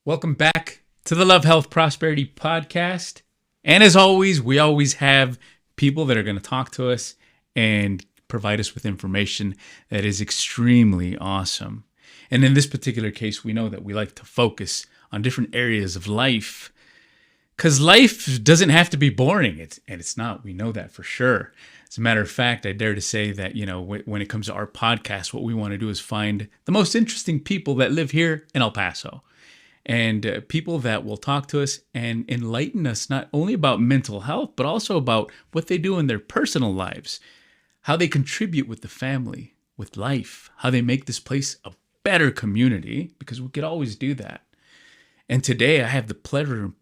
Welcome back to the Love, Health, Prosperity podcast. And as always, we always have people that are going to talk to us and provide us with information that is extremely awesome. And in this particular case, we know that we like to focus on different areas of life because life doesn't have to be boring. It's not. We know that for sure. As a matter of fact, I dare to say that, when it comes to our podcast, what we want to do is find the most interesting people that live here in El Paso. And people that will talk to us and enlighten us not only about mental health, but also about what they do in their personal lives, how they contribute with the family, with life, how they make this place a better community, because we could always do that. And today I have the pleasure and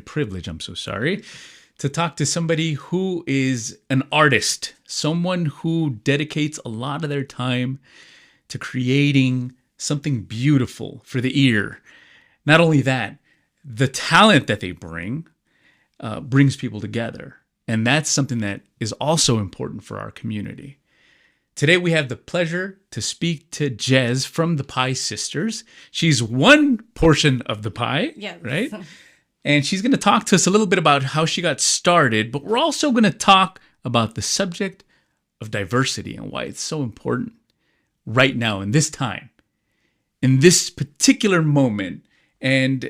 privilege, to talk to somebody who is an artist, someone who dedicates a lot of their time to creating something beautiful for the ear. Not only that, the talent that they bring brings people together. And that's something that is also important for our community. Today we have the pleasure to speak to Jez from the Pie Sisters. She's one portion of the pie, yes. Right? And she's going to talk to us a little bit about how she got started, but we're also going to talk about the subject of diversity and why it's so important right now in this time. In this particular moment, and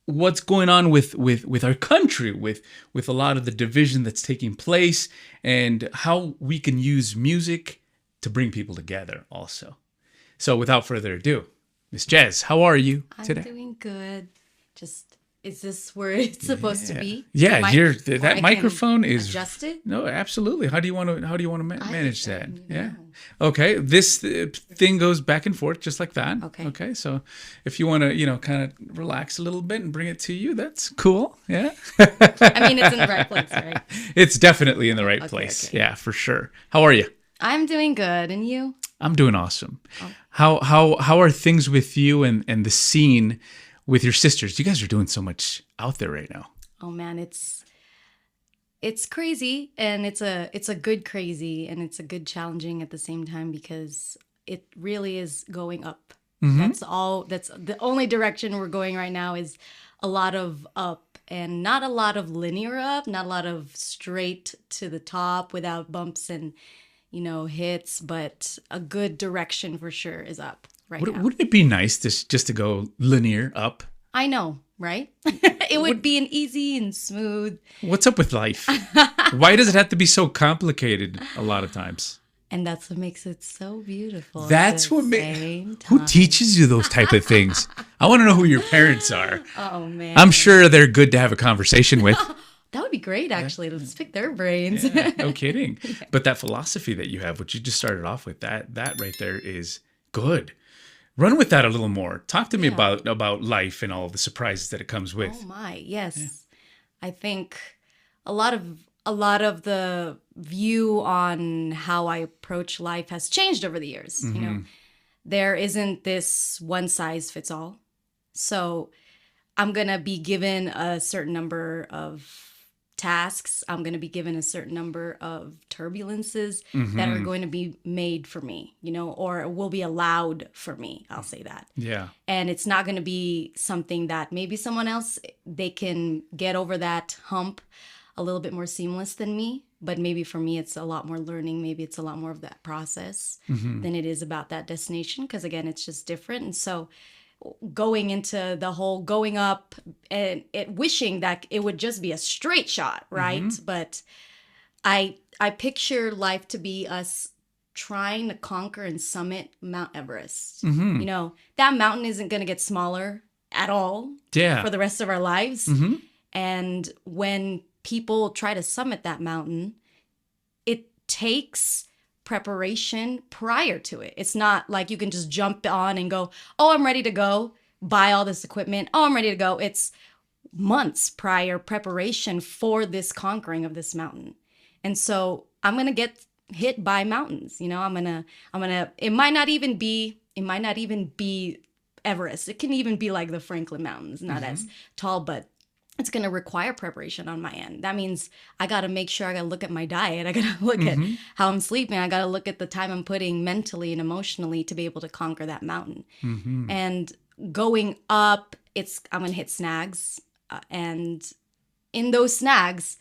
what's going on with our country, with a lot of the division that's taking place, and how we can use music to bring people together also. So without further ado, Miss Jez, how are you today? I'm doing good. Is this where it's supposed to be? Yeah, that microphone is adjusted. No, absolutely. How do you want to manage that? Yeah. Know. Okay. This thing goes back and forth just like that. Okay. Okay. So if you want to, kind of relax a little bit and bring it to you, that's cool. Yeah. I mean, it's in the right place, right? It's definitely in the right place. Okay. Yeah, for sure. How are you? I'm doing good, and you? I'm doing awesome. Oh. How are things with you and the scene with your sisters? You guys are doing so much out there right now. Oh man, it's crazy, and it's a good crazy, and it's a good challenging at the same time, because it really is going up. Mm-hmm. That's the only direction we're going right now, is a lot of up, and not a lot of linear up, not a lot of straight to the top without bumps and hits, but a good direction for sure is up. Wouldn't it be nice just to go linear up? I know, right? It would be an easy and smooth. What's up with life? Why does it have to be so complicated a lot of times? And that's what makes it so beautiful. That's what who teaches you those type of things? I want to know who your parents are. Oh man, I'm sure they're good to have a conversation with. That would be great, actually. Let's pick their brains. Yeah, no kidding. But that philosophy that you have, which you just started off with, that right there is good. Run with that a little more. Talk to me about life and all the surprises that it comes with. Oh my, yes. Yeah. I think a lot of the view on how I approach life has changed over the years. Mm-hmm. There isn't this one size fits all. So I'm going to be given a certain number of tasks. I'm going to be given a certain number of turbulences that are going to be made for me, or will be allowed for me. I'll say that. Yeah. And it's not going to be something that maybe someone else, they can get over that hump a little bit more seamless than me. But maybe for me, it's a lot more learning. Maybe it's a lot more of that process than it is about that destination. Because again, it's just different. And so going into the whole going up and wishing that it would just be a straight shot, right? But I picture life to be us trying to conquer and summit Mount Everest. That mountain isn't going to get smaller at all for the rest of our lives. And when people try to summit that mountain, it takes preparation prior to it. It's not like you can just jump on and go, oh, I'm ready to go, buy all this equipment. Oh, I'm ready to go. It's months prior preparation for this conquering of this mountain. And so I'm going to get hit by mountains. I'm going to, it might not even be Everest. It can even be like the Franklin Mountains, not as tall, but it's going to require preparation on my end. That means I got to make sure I got to look at my diet. I got to look at how I'm sleeping. I got to look at the time I'm putting mentally and emotionally to be able to conquer that mountain. And going up, I'm going to hit snags. And in those snags,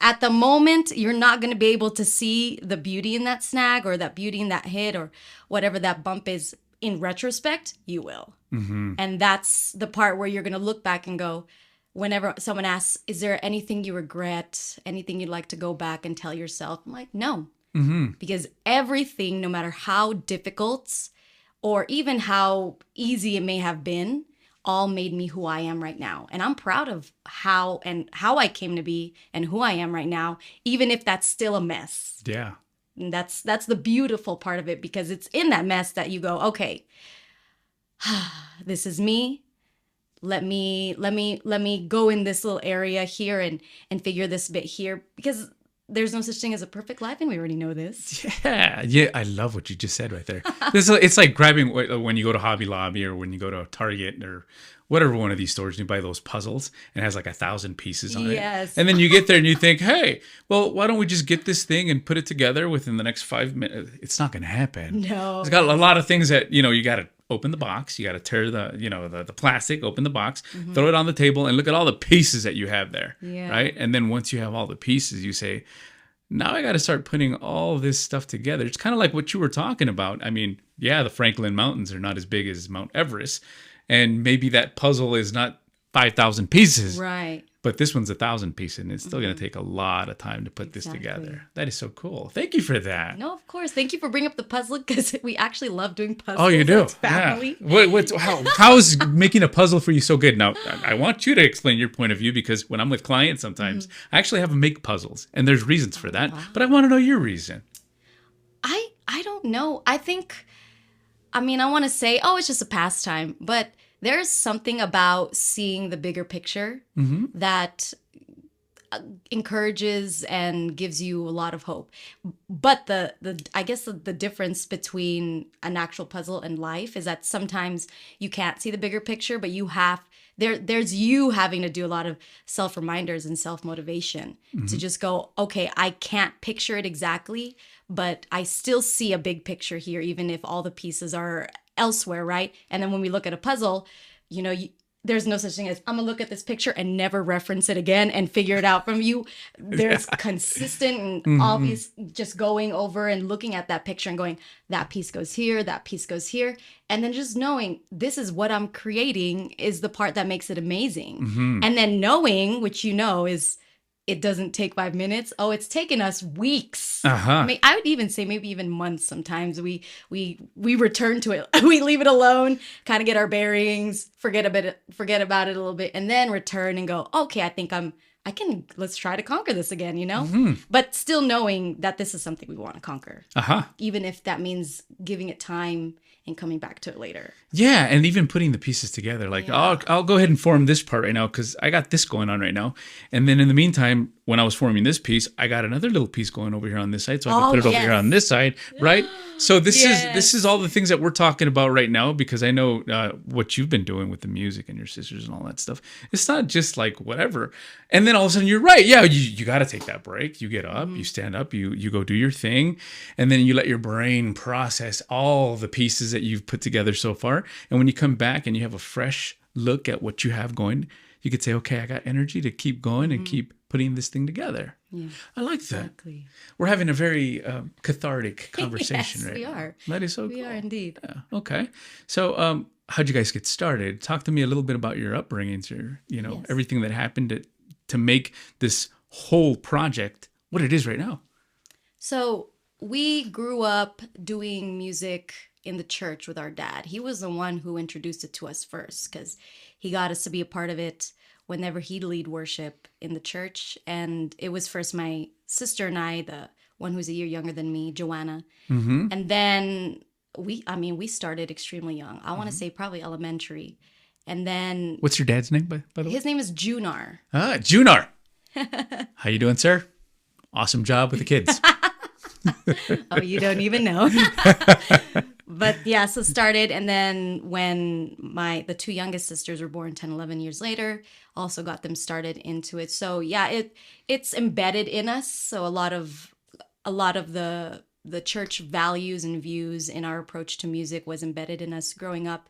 at the moment, you're not going to be able to see the beauty in that snag or that beauty in that hit or whatever that bump is. In retrospect, you will. And that's the part where you're going to look back and go, whenever someone asks, is there anything you regret, anything you'd like to go back and tell yourself? I'm like, no. Because everything, no matter how difficult or even how easy it may have been, all made me who I am right now. And I'm proud of how I came to be and who I am right now, even if that's still a mess. Yeah. And that's the beautiful part of it, because it's in that mess that you go, okay, this is me. Let me go in this little area here and figure this bit here, because there's no such thing as a perfect life, and we already know this. Yeah, I love what you just said right there. It's like grabbing when you go to Hobby Lobby or when you go to Target or whatever one of these stores, and you buy those puzzles and it has like 1,000 pieces on it. And then you get there and you think, hey, well, why don't we just get this thing and put it together within the next 5 minutes? It's not going to happen. No. It's got a lot of things that, you got to open the box. You got to tear the plastic, open the box, throw it on the table, and look at all the pieces that you have there. Yeah. Right. And then once you have all the pieces, you say, now I got to start putting all this stuff together. It's kind of like what you were talking about. I mean, yeah, the Franklin Mountains are not as big as Mount Everest. And maybe that puzzle is not 5,000 pieces. Right. But this one's 1,000 pieces, and it's still going to take a lot of time to put this together. That is so cool. Thank you for that. No, of course. Thank you for bringing up the puzzle, because we actually love doing puzzles. Oh, you do? As family. Yeah. How is making a puzzle for you so good? Now, I want you to explain your point of view, because when I'm with clients sometimes, I actually have them make puzzles, and there's reasons for that. Wow. But I want to know your reason. I don't know. I want to say, it's just a pastime, but there's something about seeing the bigger picture that encourages and gives you a lot of hope. But I guess the difference between an actual puzzle and life is that sometimes you can't see the bigger picture, but there's you having to do a lot of self-reminders and self-motivation to just go, okay, I can't picture it exactly, but I still see a big picture here, even if all the pieces are elsewhere, right? And then when we look at a puzzle, there's no such thing as I'm gonna look at this picture and never reference it again and figure it out from you. There's consistent and obvious just going over and looking at that picture and going, that piece goes here, that piece goes here. And then just knowing this is what I'm creating is the part that makes it amazing. And then knowing, which is, it doesn't take 5 minutes. Oh, it's taken us weeks. I mean, I would even say maybe even months sometimes. We return to it. We leave it alone, kind of get our bearings, forget about it a little bit, and then return and go, okay, let's try to conquer this again, But still knowing that this is something we want to conquer. Even if that means giving it time and coming back to it later. Yeah, and even putting the pieces together. Like, I'll go ahead and form this part right now because I got this going on right now. And then in the meantime, when I was forming this piece, I got another little piece going over here on this side, so I can put it over here on this side, right? So this is all the things that we're talking about right now, because I know what you've been doing with the music and your sisters and all that stuff. It's not just like whatever. And then all of a sudden you're right. Yeah, you got to take that break. You get up, you stand up, you go do your thing, and then you let your brain process all the pieces that you've put together so far. And when you come back and you have a fresh look at what you have going, you could say, okay, I got energy to keep going and keep putting this thing together. Yeah, I like that. Exactly. We're having a very cathartic conversation right now. Yes, we are. That is so cool. We are indeed. Yeah. Okay. So how'd you guys get started? Talk to me a little bit about your upbringings, or, everything that happened to make this whole project what it is right now. So we grew up doing music in the church with our dad. He was the one who introduced it to us first, because he got us to be a part of it whenever he'd lead worship in the church. And it was first my sister and I, the one who's a year younger than me, Joanna. And then we started extremely young. I want to say probably elementary. And then... What's your dad's name, by the way? His name is Junar. Ah, Junar. How you doing, sir? Awesome job with the kids. Oh, you don't even know. But yeah, so started, and then when the two youngest sisters were born 10, 11 years later, also got them started into it. So yeah, it's embedded in us. So a lot of the church values and views in our approach to music was embedded in us growing up.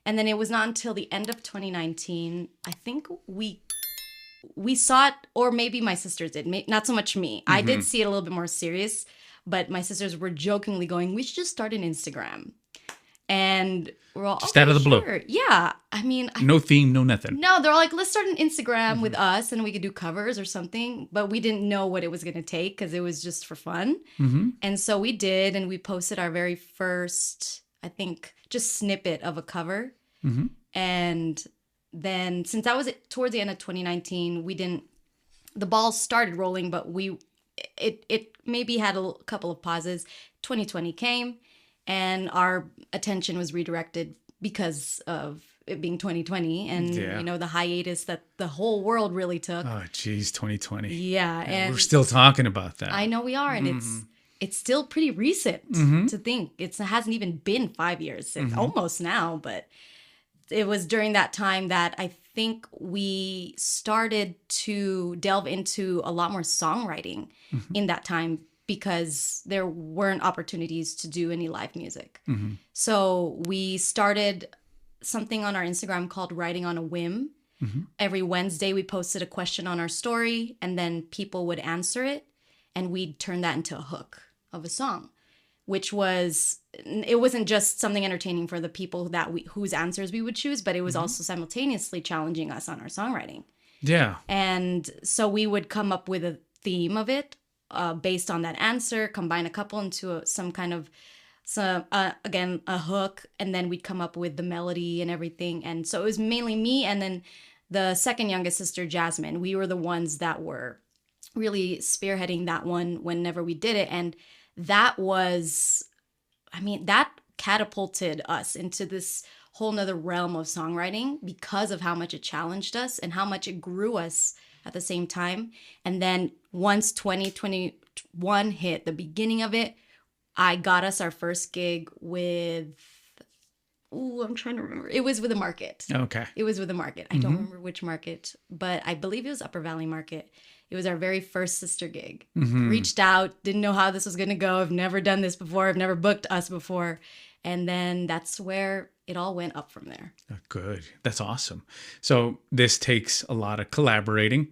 And then it was not until the end of 2019, I think we saw it, or maybe my sisters did, not so much me. I did see it a little bit more serious, but my sisters were jokingly going, we should just start an Instagram. And we're all, just out of the blue. Yeah. I mean, no theme, no nothing. No, they're like, let's start an Instagram with us and we could do covers or something. But we didn't know what it was going to take because it was just for fun. And so we did, and we posted our very first, I think, just snippet of a cover. And then since that was towards the end of 2019, the ball started rolling, but it maybe had a couple of pauses. 2020 came, and our attention was redirected because of it being 2020 and the hiatus that the whole world really took. Oh, geez, 2020. Yeah, and we're still talking about that. I know we are, and it's still pretty recent to think. It hasn't even been 5 years. It's almost now, but it was during that time that I think we started to delve into a lot more songwriting in that time, because there weren't opportunities to do any live music. So we started something on our Instagram called Writing on a Whim. Every Wednesday we posted a question on our story, and then people would answer it, and we'd turn that into a hook of a song, which it wasn't just something entertaining for the people whose answers we would choose, but it was also simultaneously challenging us on our songwriting. Yeah. And so we would come up with a theme of it, based on that answer, combine a couple into some kind of, again, a hook, and then we'd come up with the melody and everything. And so it was mainly me, and then the second youngest sister, Jasmine. We were the ones that were really spearheading that one whenever we did it. And that catapulted us into this whole nother realm of songwriting because of how much it challenged us and how much it grew us at the same time. And then once 2021 hit, the beginning of it, I got us our first gig with, I'm trying to remember. It was with a market. Okay. It was with a market. I don't remember which market, but I believe it was Upper Valley Market. It was our very first sister gig. Reached out, didn't know how this was going to go. I've never done this before. I've never booked us before. And then that's where it all went up from there. Good. That's awesome. So this takes a lot of collaborating.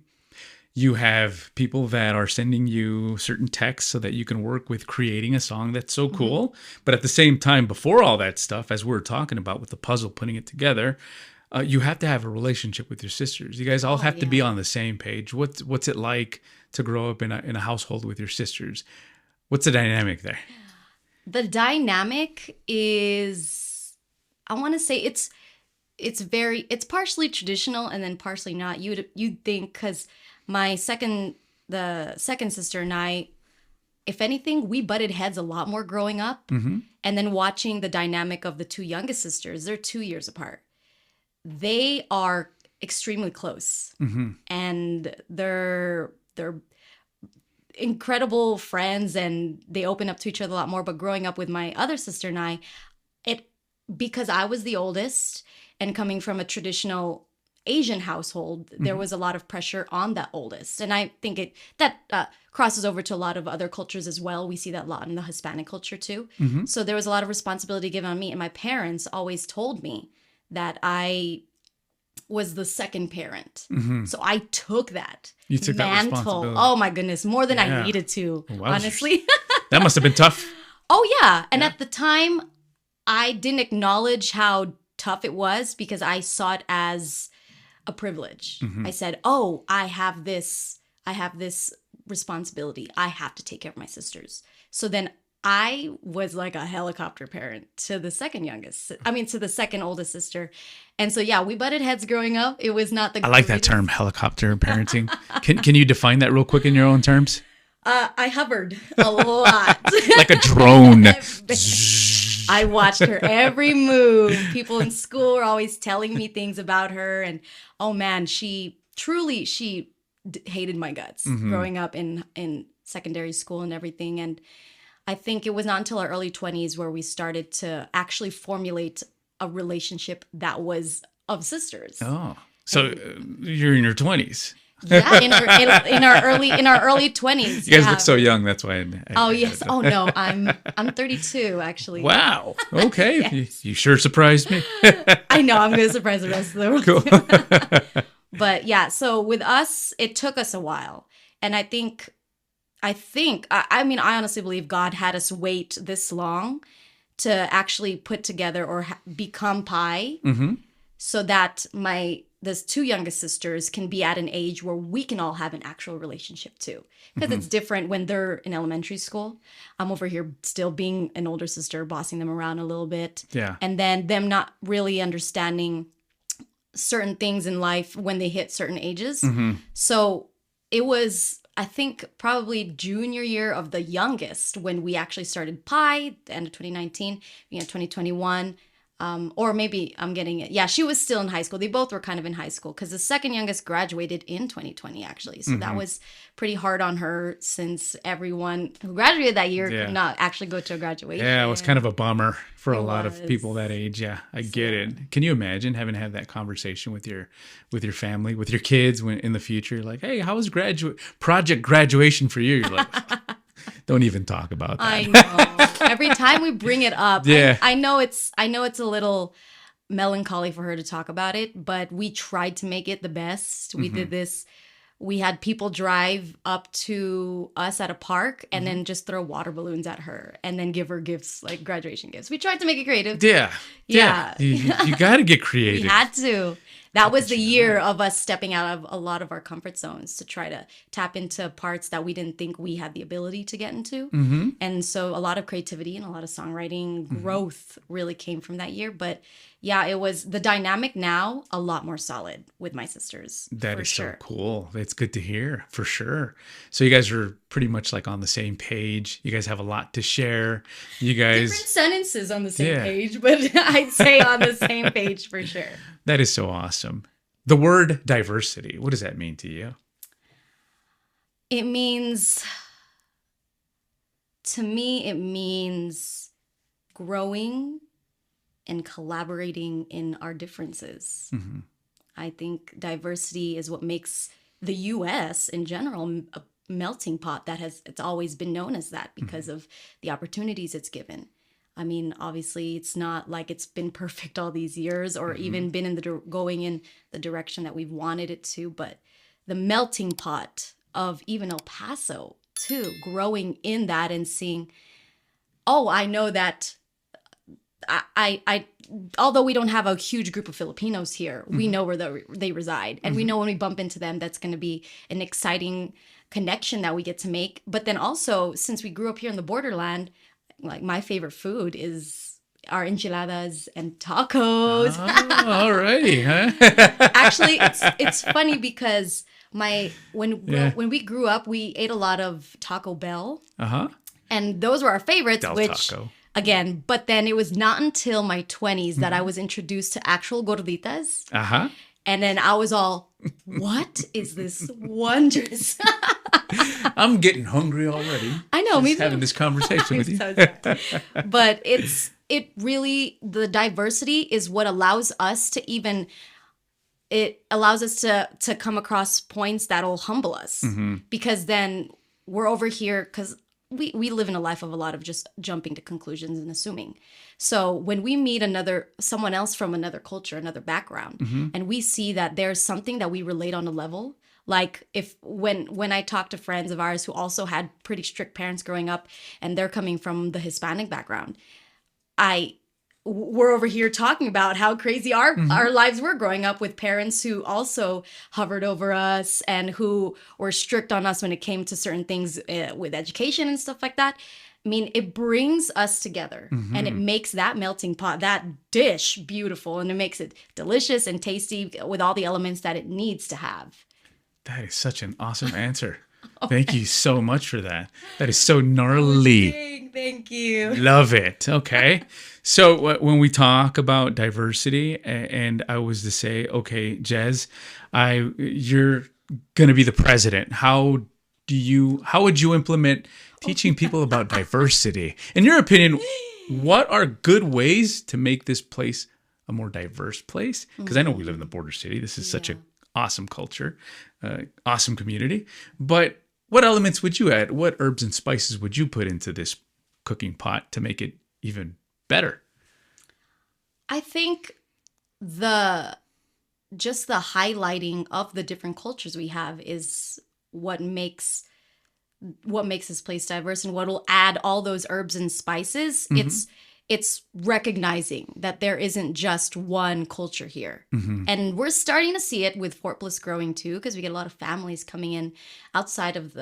You have people that are sending you certain texts so that you can work with creating a song. That's so cool. But at the same time, before all that stuff, as we're talking about with the puzzle, putting it together, you have to have a relationship with your sisters. You guys all have to be on the same page. What's it like to grow up in a household with your sisters? What's the dynamic there? The dynamic is, I want to say it's partially traditional and then partially not. You'd think, because the second sister and I, if anything, we butted heads a lot more growing up. And then watching the dynamic of the two youngest sisters, they're 2 years apart. They are extremely close, and they're incredible friends, and they open up to each other a lot more. But growing up with my other sister and I, because I was the oldest and coming from a traditional Asian household, there was a lot of pressure on that oldest. And I think that crosses over to a lot of other cultures as well. We see that a lot in the Hispanic culture too. So there was a lot of responsibility given on me. And my parents always told me that I was the second parent. So I took that You took mantle. that responsibility. Oh my goodness, more than I needed to, honestly. That must have been tough. Oh yeah. And at the time, I didn't acknowledge how tough it was because I saw it as a privilege. I said, oh, I have this responsibility. I have to take care of my sisters. So then I was like a helicopter parent to the second oldest sister. And so, yeah, we butted heads growing up. It was not the I like that term, helicopter parenting. Can you define that real quick in your own terms? I hovered a lot. Like a drone. I watched her every move. People in school were always telling me things about her. And, oh, man, she hated my guts growing up in secondary school and everything. And I think it was not until our early 20s where we started to actually formulate a relationship that was of sisters. Oh, so you're in your 20s. Yeah, in our early 20s. You guys look so young. That's why. Oh yes. Oh no, I'm 32 actually. Wow. Okay. Yes. You sure surprised me. I know. I'm gonna surprise the rest of the world. Cool. But yeah, so with us, it took us a while, and I mean, I honestly believe God had us wait this long to actually put together or become pi, Mm-hmm. so that those two youngest sisters can be at an age where we can all have an actual relationship too. Because it's different when they're in elementary school. I'm over here still being an older sister, bossing them around a little bit. Yeah. And then them not really understanding certain things in life when they hit certain ages. Mm-hmm. So it was, I think, probably junior year of the youngest when we actually started Pi, the end of 2019, 2021. Or maybe I'm getting it. Yeah, she was still in high school. They both were kind of in high school because the second youngest graduated in 2020, actually. So that was pretty hard on her since everyone who graduated that year could not actually go to a graduation. Yeah, it was kind of a bummer for a lot was. of people that age. Yeah, I get it. Can you imagine having to have that conversation with your family, with your kids when in the future? Like, hey, how was project graduation for you? You're like, don't even talk about that. I know. Every time we bring it up, Yeah. I know it's a little melancholy for her to talk about it, but we tried to make it the best. We did this. We had people drive up to us at a park and then just throw water balloons at her and then give her gifts, like graduation gifts. We tried to make it creative. Yeah. Yeah. You got to get creative. We had to. That was the year of us stepping out of a lot of our comfort zones to try to tap into parts that we didn't think we had the ability to get into. Mm-hmm. And so a lot of creativity and a lot of songwriting growth really came from that year. But yeah, it was the dynamic now a lot more solid with my sisters. That for is sure. so cool. It's good to hear, for sure. So you guys are pretty much like on the same page. You guys have a lot to share. You guys Different sentences on the same Yeah. page, but I'd say on the same page for sure. That is so awesome. The word diversity, what does that mean to you? It means, to me, it means growing and collaborating in our differences. Mm-hmm. I think diversity is what makes the US in general a melting pot it's always been known as that because of the opportunities it's given. I mean, obviously, it's not like it's been perfect all these years or even been going in the direction that we've wanted it to. But the melting pot of even El Paso, too, growing in that and seeing, oh, I know that I although we don't have a huge group of Filipinos here, we know where they reside. And we know when we bump into them, that's going to be an exciting connection that we get to make. But then also, since we grew up here in the borderland, like my favorite food is our enchiladas and tacos. Oh, all righty, huh? Actually, it's funny because when we grew up, we ate a lot of Taco Bell, Uh-huh. and those were our favorites. Del which Taco. again, but then it was not until my 20s that I was introduced to actual gorditas, Uh-huh. and then I was all, "What is this wondrous?" I'm getting hungry already. I know, me Just too. having this conversation with you. So sorry. But it really, the diversity is what allows us to come across points that'll humble us. Because then we're over here, because we live in a life of a lot of just jumping to conclusions and assuming. So when we meet someone else from another culture, another background, and we see that there's something that we relate on a level, like when I talk to friends of ours who also had pretty strict parents growing up and they're coming from the Hispanic background, we're over here talking about how crazy our lives were growing up with parents who also hovered over us and who were strict on us when it came to certain things with education and stuff like that. I mean, it brings us together and it makes that melting pot, that dish, beautiful, and it makes it delicious and tasty with all the elements that it needs to have. That is such an awesome answer. Thank you so much for that. That is so gnarly. Thank you. Love it. Okay. So when we talk about diversity, and I was to say, okay, Jez, you're going to be the president. How would you implement teaching people about diversity? In your opinion, what are good ways to make this place a more diverse place? Because I know we live in the border city. This is such an awesome culture, awesome community. But what elements would you add? What herbs and spices would you put into this cooking pot to make it even better? I think the just the highlighting of the different cultures we have is what makes this place diverse, and what will add all those herbs and spices. It's recognizing that there isn't just one culture here. And we're starting to see it with Fort Bliss growing too, because we get a lot of families coming in outside of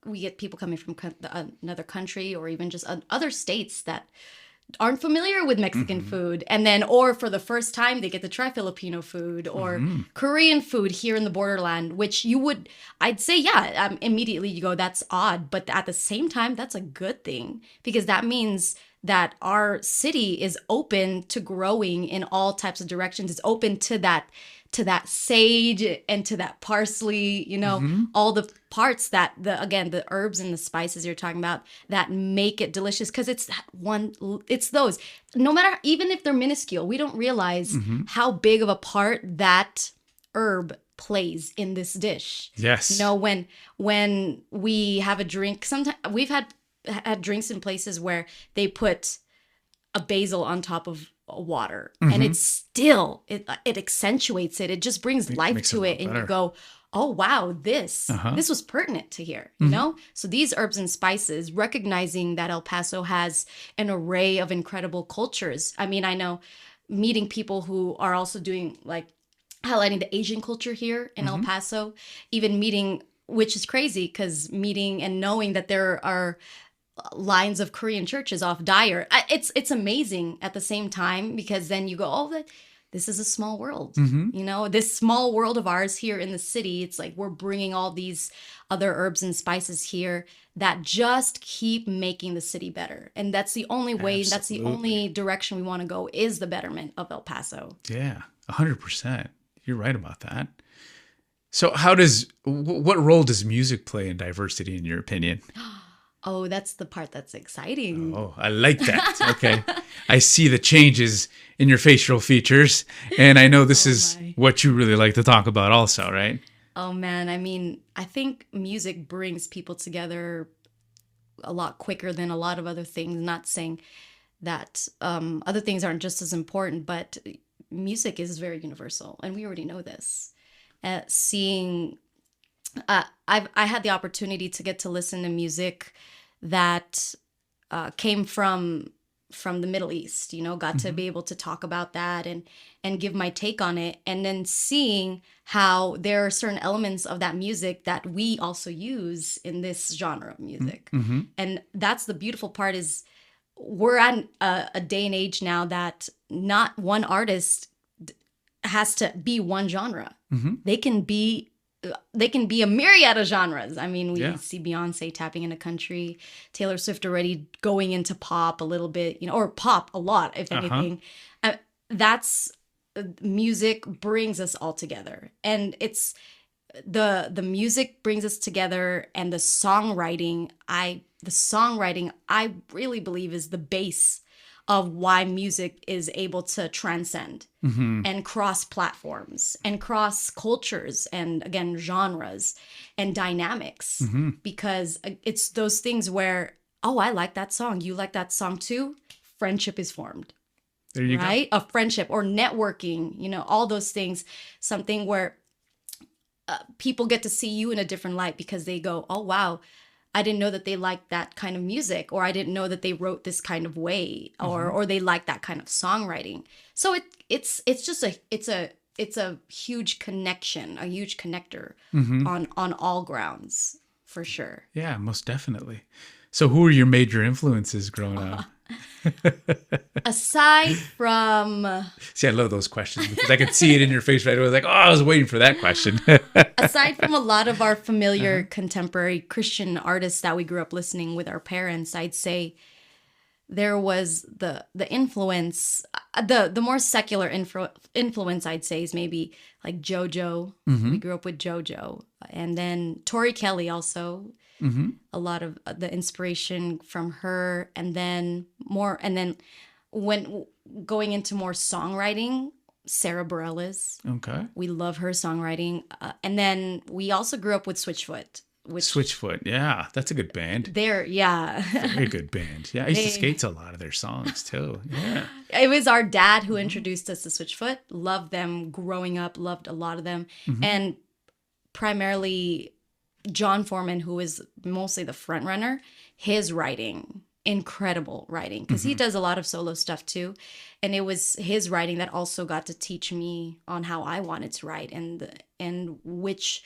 we get people coming from another country, or even just other states that aren't familiar with Mexican food. And then, or for the first time, they get to try Filipino food or Korean food here in the borderland, which I'd say, yeah, immediately you go, that's odd. But at the same time, that's a good thing, because that means that our city is open to growing in all types of directions. It's open to that sage and to that parsley, all the parts that the herbs and the spices you're talking about that make it delicious. Because it's those, no matter, even if they're minuscule, we don't realize how big of a part that herb plays in this dish. Yes. When we have a drink, sometimes we've had drinks in places where they put a basil on top of water, and it's still it accentuates it. It just brings life to it, and better. You go, oh wow, this was pertinent to here, So these herbs and spices, recognizing that El Paso has an array of incredible cultures. I mean, I know meeting people who are also doing like highlighting the Asian culture here in El Paso, even meeting, which is crazy, because meeting and knowing that there are lines of Korean churches off Dyer. It's amazing at the same time, because then you go, oh, this is a small world. This small world of ours here in the city. It's like we're bringing all these other herbs and spices here that just keep making the city better. And that's the only way, Absolutely. That's the only direction we want to go, is the betterment of El Paso. Yeah, 100%. You're right about that. So what role does music play in diversity, in your opinion? Oh, that's the part that's exciting. Oh, I like that. Okay. I see the changes in your facial features, and I know this is what you really like to talk about also, right? Oh, man. I mean, I think music brings people together a lot quicker than a lot of other things. Not saying that other things aren't just as important, but music is very universal, and we already know this. I had the opportunity to get to listen to music that came from the Middle East, got to be able to talk about that and give my take on it. And then seeing how there are certain elements of that music that we also use in this genre of music. And that's the beautiful part, is we're at a day and age now that not one artist has to be one genre. They can be a myriad of genres. I mean, we see Beyonce tapping into country, Taylor Swift already going into pop a little bit, or pop a lot, if anything. That's music brings us all together, and it's the music brings us together, and the songwriting I really believe is the base of why music is able to transcend and cross platforms and cross cultures and, again, genres and dynamics, because it's those things where, oh, I like that song, you like that song too, friendship is formed. There you go. A friendship or networking, all those things, something where people get to see you in a different light, because they go, oh, wow, I didn't know that they liked that kind of music, or I didn't know that they wrote this kind of way, or they like that kind of songwriting. So it's just a huge connection, a huge connector on all grounds, for sure. Yeah, most definitely. So who were your major influences growing up? Aside from... See, I love those questions, because I could see it in your face right away. Like, oh, I was waiting for that question. Aside from a lot of our familiar contemporary Christian artists that we grew up listening with our parents, I'd say there was the influence, the more secular influence, I'd say, is maybe like JoJo. We grew up with JoJo. And then Tori Kelly also. A lot of the inspiration from her, and then when going into more songwriting, Sarah Bareilles. Okay. We love her songwriting. And then we also grew up with Switchfoot. Which Switchfoot. Yeah, that's a good band. they're, yeah. Very good band. Yeah, I used to They- skate to a lot of their songs too. Yeah. It was our dad who introduced us to Switchfoot. Loved them growing up, loved a lot of them. And primarily John Foreman, who is mostly the front runner, his writing, incredible writing, because he does a lot of solo stuff too. And it was his writing that also got to teach me on how I wanted to write and which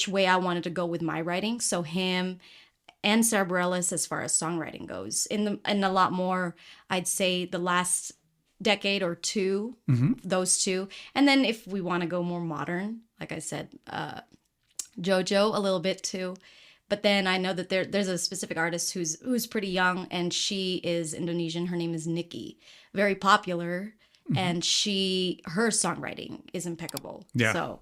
way I wanted to go with my writing. So him and Sarah Bareilles as far as songwriting goes. And a lot more, I'd say the last decade or two, those two. And then if we want to go more modern, like I said, JoJo a little bit too. But then I know that there's a specific artist who's pretty young, and she is Indonesian. Her name is Nikki, very popular, and her songwriting is impeccable. Yeah. So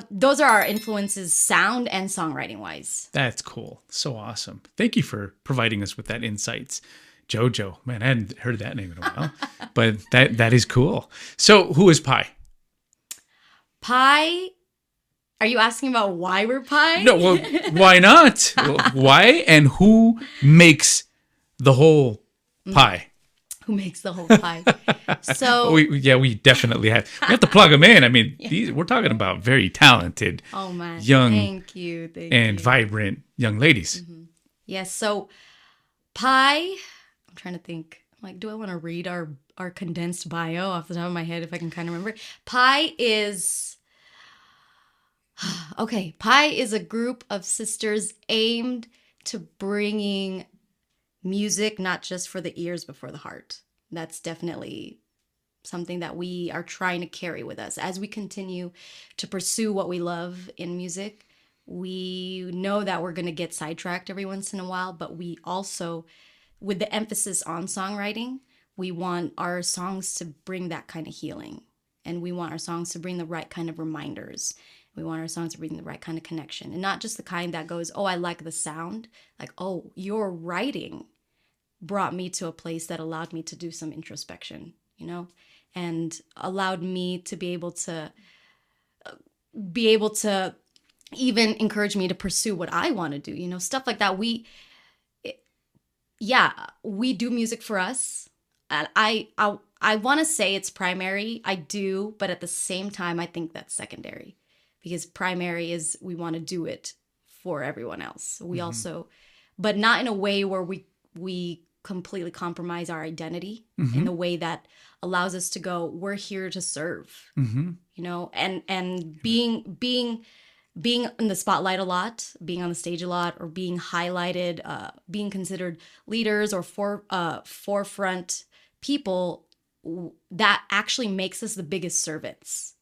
those are our influences, sound and songwriting wise. That's cool. So awesome. Thank you for providing us with that insights. JoJo. Man, I hadn't heard that name in a while. But that is cool. So who is Pi? Pi. Are you asking about why we're Pi? No, well, why not? Why and who makes the whole pie? Who makes the whole pie? So we definitely have. We have to plug them in. I mean, we're talking about very talented, oh man, young, thank you, and vibrant young ladies. Yes. So Pi. I'm trying to think. Like, do I want to read our condensed bio off the top of my head if I can kind of remember? Pi is. Okay, Pi is a group of sisters aimed to bringing music not just for the ears but for the heart. That's definitely something that we are trying to carry with us as we continue to pursue what we love in music. We know that we're going to get sidetracked every once in a while, but we also, with the emphasis on songwriting, we want our songs to bring that kind of healing, and we want our songs to bring the right kind of reminders. We want our songs to bring the right kind of connection, and not just the kind that goes, oh, I like the sound. Like, oh, your writing brought me to a place that allowed me to do some introspection, and allowed me to be able to even encourage me to pursue what I want to do, stuff like that. We do music for us. And I want to say it's primary. I do, but at the same time, I think that's secondary. Because primary is we want to do it for everyone else. We also, but not in a way where we completely compromise our identity in a way that allows us to go, we're here to serve, and being in the spotlight a lot, being on the stage a lot, or being highlighted, being considered leaders or forefront people, that actually makes us the biggest servants.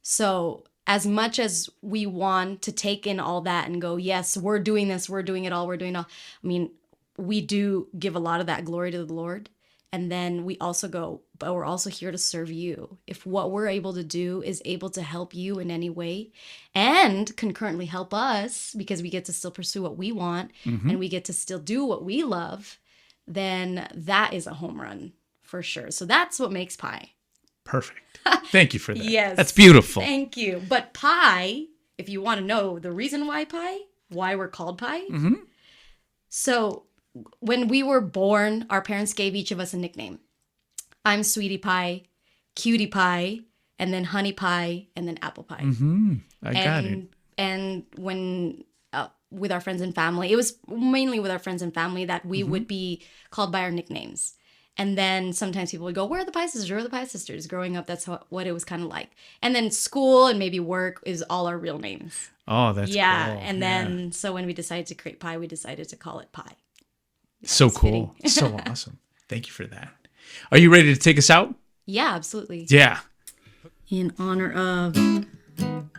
So as much as we want to take in all that and go, yes, we're doing this, we're doing it all. I mean, we do give a lot of that glory to the Lord. And then we also go, but we're also here to serve you. If what we're able to do is able to help you in any way and concurrently help us, because we get to still pursue what we want and we get to still do what we love, then that is a home run for sure. So that's what makes Pi. Perfect. Thank you for that. Yes. That's beautiful. Thank you. But Pi, if you want to know the reason why Pi, why we're called Pi. So when we were born, our parents gave each of us a nickname. I'm Sweetie Pie, Cutie Pie, and then Honey Pie, and then Apple Pie. I got it. And when with our friends and family, it was mainly with our friends and family that we would be called by our nicknames. And then sometimes people would go, where are the Pie Sisters? Where are the Pie Sisters? Growing up, that's what it was kind of like. And then school and maybe work is all our real names. Oh, that's cool. And then, so when we decided to create Pi, we decided to call it Pi. So cool. So awesome. Thank you for that. Are you ready to take us out? Yeah, absolutely. Yeah. In honor of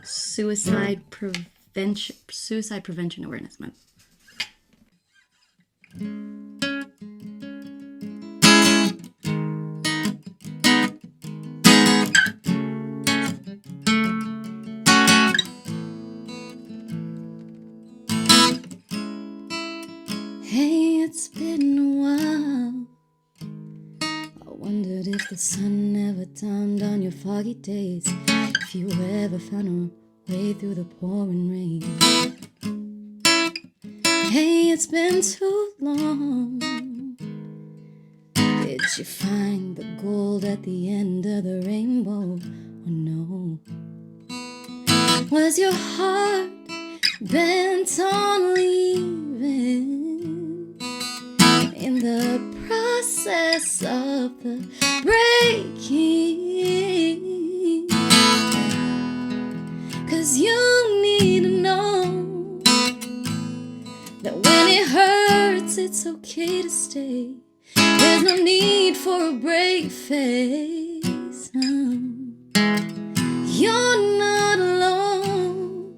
Suicide Prevention Awareness Month. Hey, it's been a while. I wonder wondered if the sun never dawned on your foggy days, if you ever found a way through the pouring rain. Hey, it's been too long. Did you find the gold at the end of the rainbow, or no? Was your heart bent on leaving in the process of the breaking? 'Cause you need to know that when it hurts, it's okay to stay. There's no need for a brave face. No. You're not alone.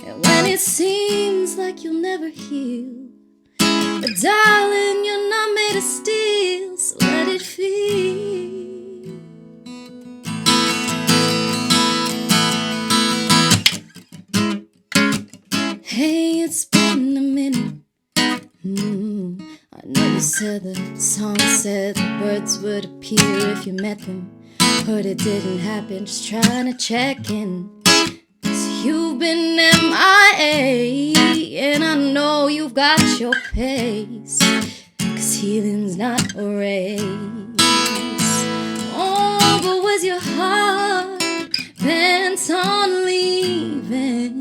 And when it seems like you'll never heal, but darling, you're not made of steel, so let it feel. Hey, it's been a minute. I know you said the song said the birds would appear if you met them, but it didn't happen. Just trying to check in. 'Cause you've been MIA, and I know you've got your pace. 'Cause healing's not a race. Oh, but was your heart bent on leaving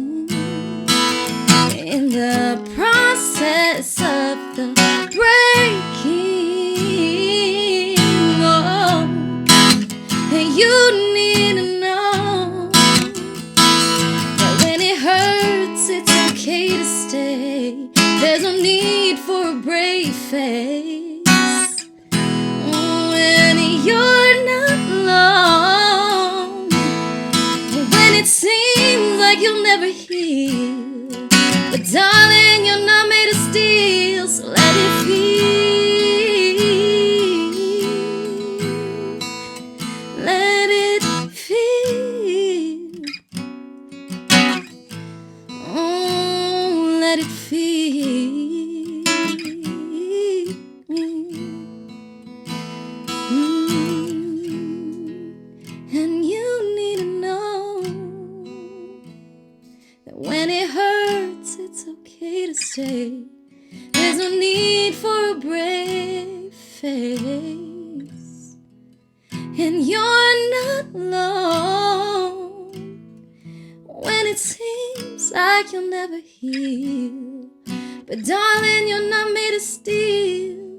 in the process of the breaking? Oh, and you need to know that when it hurts, it's okay to stay. There's no need for a brave face. Oh, and you're not alone. And when it seems like you'll never heal, but darling, you're not made of steel, so let it feel. Let it feel. Oh, let it feel. And you need to know that when it hurts, it's okay to stay. There's no need for a brave face. And you're not alone when it seems like you'll never heal, but darling, you're not made of steel.